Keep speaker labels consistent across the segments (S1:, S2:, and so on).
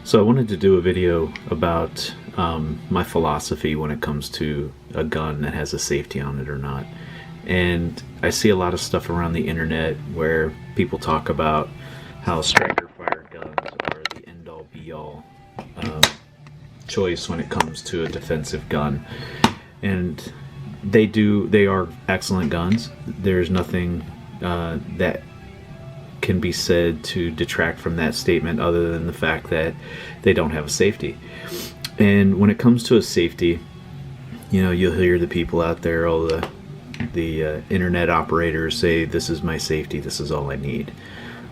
S1: So I wanted to do a video about my philosophy when it comes to a gun that has a safety on it or not. And I see a lot of stuff around the internet where people talk about how striker fired guns are the end all be all choice when it comes to a defensive gun. And they are excellent guns. There's nothing that can be said to detract from that statement other than the fact that they don't have a safety. And when it comes to a safety, you'll hear the people out there, all the internet operators say, this is my safety, this is all I need.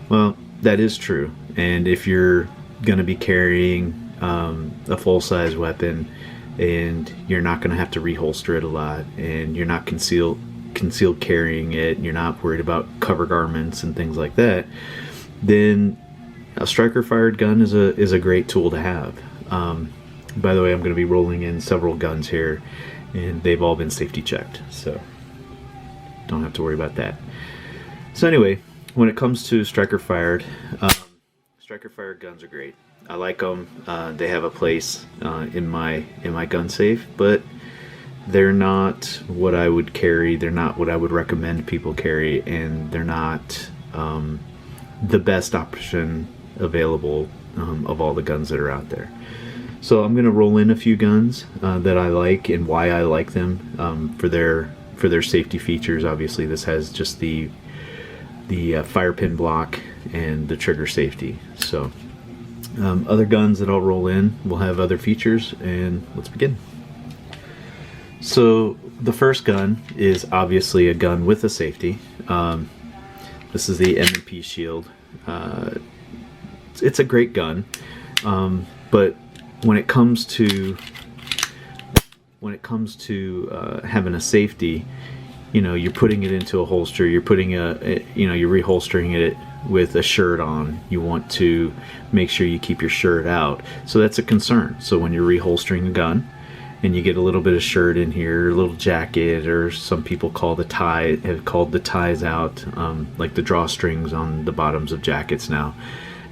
S1: Well, that is true. And if you're going to be carrying a full-size weapon and you're not going to have to reholster it a lot, and you're not concealed carrying it, and you're not worried about cover garments and things like that, then a striker fired gun is a great tool to have. By the way, I'm going to be rolling in several guns here, and they've all been safety checked, so don't have to worry about that. So anyway, when it comes to striker fired guns are great. I like them. They have a place in my gun safe, but they're not what I would carry. They're not what I would recommend people carry, and they're not the best option available of all the guns that are out there. So I'm going to roll in a few guns that I like and why I like them for their safety features. Obviously, this has just the fire pin block and the trigger safety. So other guns that I'll roll in will have other features, and let's begin. So the first gun is obviously a gun with a safety. This is the M&P Shield. It's a great gun, but when it comes to having a safety, you're putting it into a holster. You're you're reholstering it with a shirt on. You want to make sure you keep your shirt out. So that's a concern. So when you're reholstering a gun, and you get a little bit of shirt in here, a little jacket, or some people have called the ties out, like the drawstrings on the bottoms of jackets now,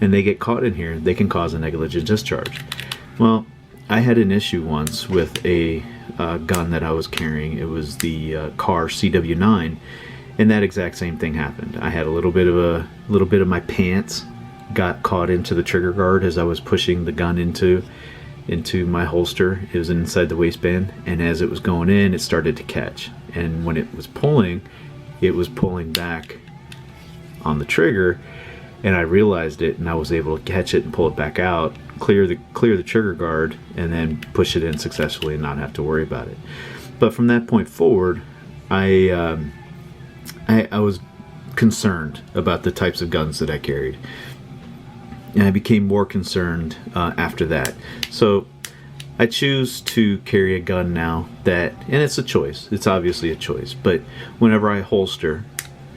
S1: and they get caught in here, they can cause a negligent discharge. Well, I had an issue once with a gun that I was carrying. It was the Kahr CW9, and that exact same thing happened. I had a little bit of my pants got caught into the trigger guard as I was pushing the gun into my holster. It was inside the waistband, and as it was going in, it started to catch, and when it was pulling back on the trigger, and I realized it, and I was able to catch it and pull it back out, clear the trigger guard, and then push it in successfully and not have to worry about it. But from that point forward, I was concerned about the types of guns that I carried, and I became more concerned after that. So I choose to carry a gun now and it's a choice. It's obviously a choice. But whenever I holster,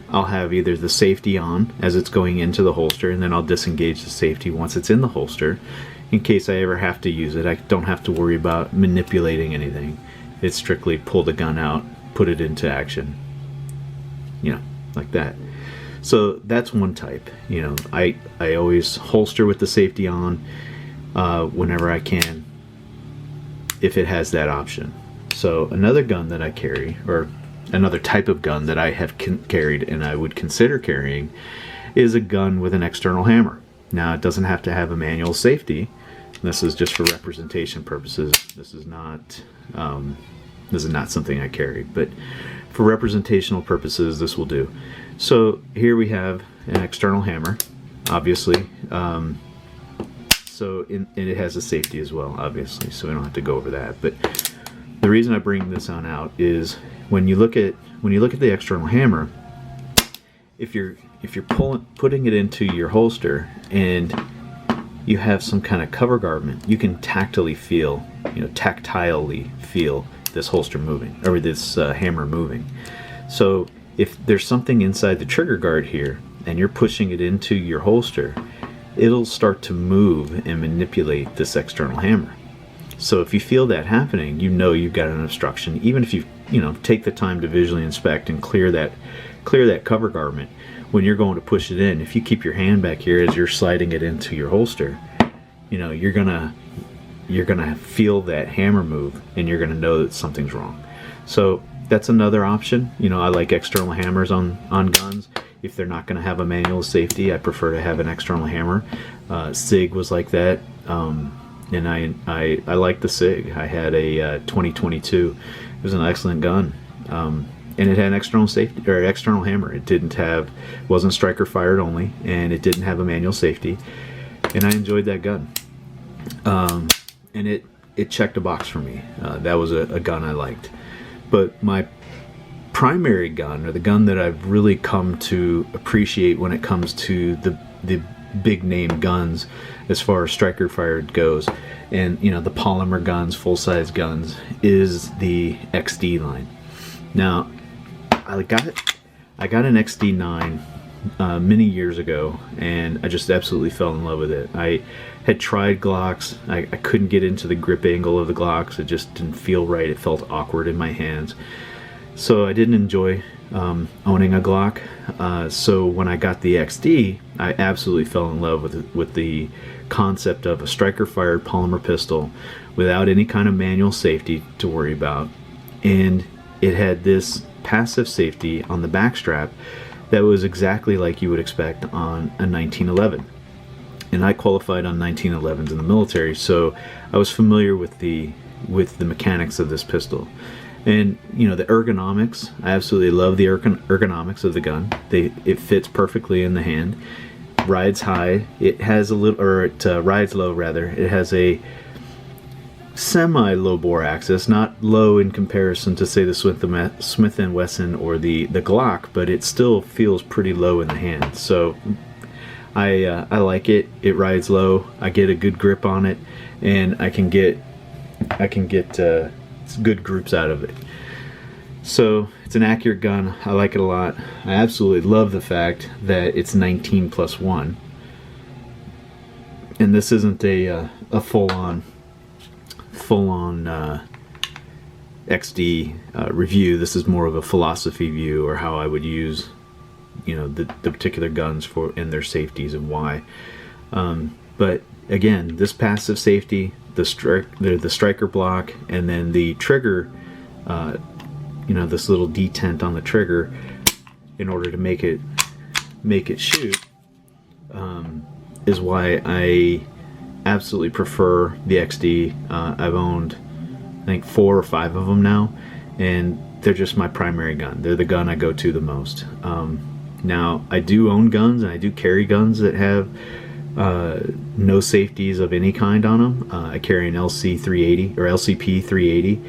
S1: I'll have either the safety on as it's going into the holster, and then I'll disengage the safety once it's in the holster. In case I ever have to use it, I don't have to worry about manipulating anything. It's strictly pull the gun out, put it into action. Like that. So that's one type. I always holster with the safety on whenever I can, if it has that option. So another gun that I carry, or another type of gun that I have carried and I would consider carrying, is a gun with an external hammer. Now, it doesn't have to have a manual safety. This is just for representation purposes. This is not something I carry, but for representational purposes, this will do. So here we have an external hammer, obviously. And it has a safety as well, obviously, so we don't have to go over that. But the reason I bring this on out is when you look at the external hammer, if you're putting it into your holster and you have some kind of cover garment, you can tactilely feel this holster moving, or this hammer moving. So if there's something inside the trigger guard here and you're pushing it into your holster, it'll start to move and manipulate this external hammer. So if you feel that happening, you've got an obstruction. Even if you take the time to visually inspect and clear that cover garment, when you're going to push it in, if you keep your hand back here as you're sliding it into your holster, you know, you're gonna feel that hammer move, and you're gonna know that something's wrong. So that's another option. You know, I like external hammers on guns. If they're not going to have a manual safety, I prefer to have an external hammer. SIG was like that, and I like the SIG. I had a 2022. It was an excellent gun, and it had an external safety or external hammer. It wasn't striker fired only, and it didn't have a manual safety, and I enjoyed that gun. And it checked a box for me. That was a gun I liked. But my primary gun, or the gun that I've really come to appreciate when it comes to the big name guns as far as striker fired goes, and you know, the polymer guns, full size guns, is the XD line. Now I got an XD9 many years ago, and I just absolutely fell in love with it. I had tried Glocks. I couldn't get into the grip angle of the Glocks. It just didn't feel right. It felt awkward in my hands. So I didn't enjoy owning a Glock. So when I got the XD, I absolutely fell in love with the concept of a striker-fired polymer pistol without any kind of manual safety to worry about. And it had this passive safety on the back strap that was exactly like you would expect on a 1911. And I qualified on 1911s in the military, so I was familiar with the mechanics of this pistol. And you know, the ergonomics, I absolutely love the ergonomics of the gun. It fits perfectly in the hand. Rides high. It has a little, or it rides low rather. It has a semi-low bore axis, not low in comparison to say the Smith & Wesson or the Glock, but it still feels pretty low in the hand. So I like it. It rides low. I get a good grip on it, and I can get good groups out of it. So it's an accurate gun. I like it a lot. I absolutely love the fact that it's 19+1, and this isn't a full-on XD review. This is more of a philosophy view, or how I would use, you know, the particular guns and their safeties and why. But again, this passive safety, the striker block, and then the trigger, you know, this little detent on the trigger in order to make it shoot, is why I absolutely prefer the XD. I've owned, I think, 4 or 5 of them now, and they're just my primary gun. They're the gun I go to the most. Now, I do own guns, and I do carry guns that have no safeties of any kind on them. I carry an LC 380 or LCP 380.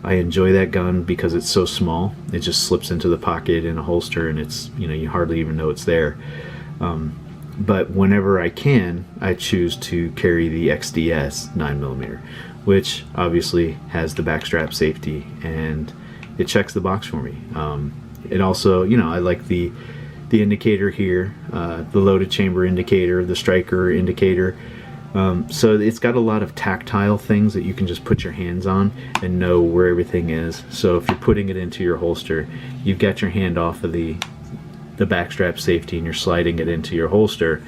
S1: I enjoy that gun because it's so small. It just slips into the pocket in a holster, and it's, you know, you hardly even know it's there. But whenever I can, I choose to carry the XDS 9mm, which obviously has the backstrap safety, and it checks the box for me. It also, you know, I like the indicator here, the loaded chamber indicator, the striker indicator. So it's got a lot of tactile things that you can just put your hands on and know where everything is. So if you're putting it into your holster, you've got your hand off of the backstrap safety and you're sliding it into your holster,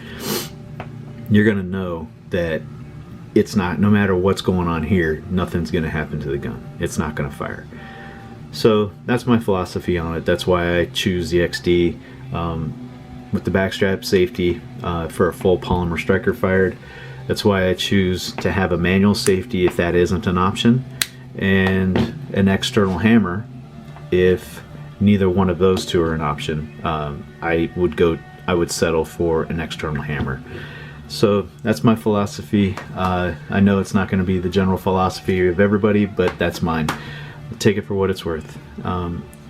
S1: you're gonna know that it's not, no matter what's going on here, nothing's gonna happen to the gun. It's not gonna fire. So that's my philosophy on it. That's why I choose the XD with the backstrap safety for a full polymer striker fired. That's why I choose to have a manual safety if that isn't an option, and an external hammer if neither one of those two are an option. I would settle for an external hammer. So that's my philosophy. I know it's not going to be the general philosophy of everybody, but that's mine. Take it for what it's worth.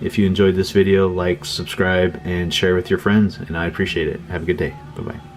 S1: If you enjoyed this video, like, subscribe, and share with your friends, and I appreciate it. Have a good day. Bye-bye.